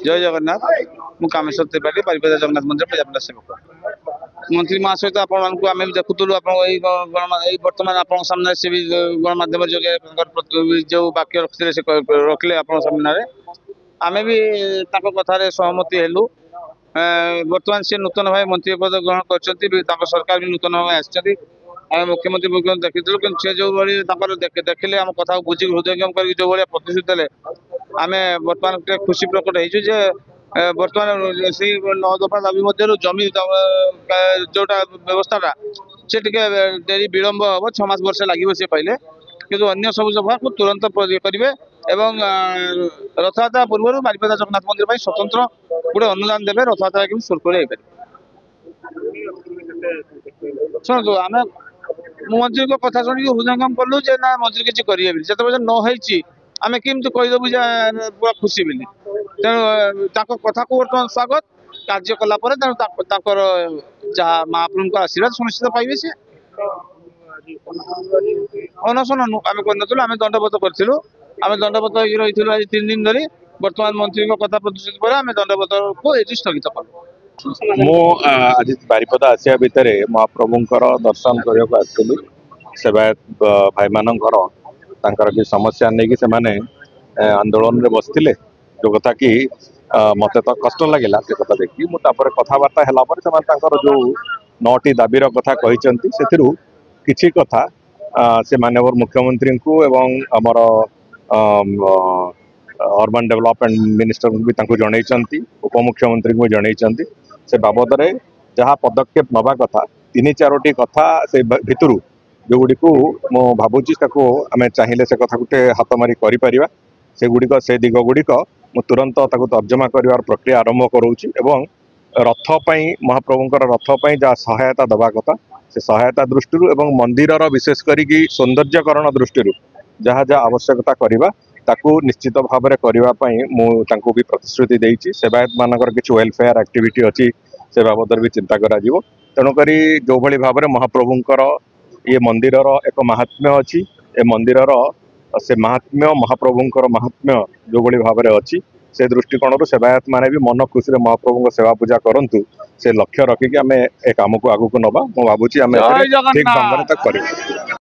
जय जगन्नाथ मु कामेश्वर त्रिपाठी बारिपदा जगन्नाथ मंदिर प्रजापना सेवक मंत्री महा सहित आम देखुलु बर्तमान आप सामने से भी गणमाध्यम जो वाक्य रखते से रखिले आप सामने आम भी कथार सहमति हेलु बर्तमान से नूतन भाव मंत्री पद ग्रहण कर सरकार भी नूतन भाव आम मुख्यमंत्री देखी कि जो भाई देखिले आम कथा बुझी हृदयंगम कर जो भाई प्रतिश्रुति देते आम बर्तमान खुशी प्रकट हो बर्तमान से 9 दफा दाबी मध्य जमी जोटा व्यवस्था से डेरी विलंब हम 6 मास वर्ष लगे सी कहले कि अन्य सब दफा को तुरंत करेंगे एवं रथयात्रा पूर्व बारिपदा जगन्नाथ मंदिर स्वतंत्र गोटे अनुदान देवे रथयात्रा कि सुरखुरी शुणु आम मंत्री को कथा शुणी हृदयंगम कलु ना मंत्री किसी करेंगे जो नई आम केमती कहीदेबू पूरा खुशी बोली तेणु कथा को बर्तमान स्वागत कार्य कलापर जहाँ महाप्रभु आशीर्वाद सुनिश्चित पाइबे सी अनशन आम कर आम दंडवत करूँ आम दंडवत रही आज 3 दिन धरी बर्तमान मंत्री कथा प्रतिश्रुति पर आम दंडवत को ये स्थगित कलु मु आज बारिपदा आसिया भितर महाप्रभुंकर दर्शन करने को आसली सेवायत भाई मानकर तांकर की समस्या नहीं कि सेमाने आंदोलन रे बसथिले जो कथा कि मते तो कष्ट लगिला से कथा देखी मु तापर कथाबार्ता हला पर सेमान तांकर जो 9टी दाबीर कथा कहिसंती सेथिरु किछि कथा से माननीय मुख्यमंत्री को एवं हमर अर्बन डेवलपमेंट मिनिस्टर को भी तांको जणैचंती उपमुख्यमंत्री को जणैचंती से बाबद रे जहाँ पदक्षेप नवा कथा 3-4टी कथा से भितरु जो गुड़ी को मु भावुची आम चाहिए से कथा गोटे हाथ मारी कर से गुड़िक से दिग गुड़िक मु तुरंत तर्जमा कर प्रक्रिया आरंभ करोची एवं रथ पाई महाप्रभुंकर रथ पाई जहाँ सहायता दवा कथा से सहायता दृष्टि एवं मंदिर विशेष करी सौंदर्यकरण दृष्टि जहाँ जहाँ आवश्यकता करवा ताकू निश्चित भाव में करने मुझे भी प्रतिश्रुति देती सेवायत मानकर किसी वेलफेयर एक्टिविटी अच्छी से बाबद भी चिंता करा तेणुक जो भाई भाव में महाप्रभुंकर ये मंदिर एक महात्म्य अच्छी ए मंदिर से महात्म्य महाप्रभुंकर महात्म्य जो भाई भाव में अच्छी से दृष्टिकोण सेवायत माने भी मन खुशी महाप्रभु सेवा पूजा करूँ से लक्ष्य रखिकी आम ए कम को आगू नवा मुझे भावुँ ठीक ढंग से कर।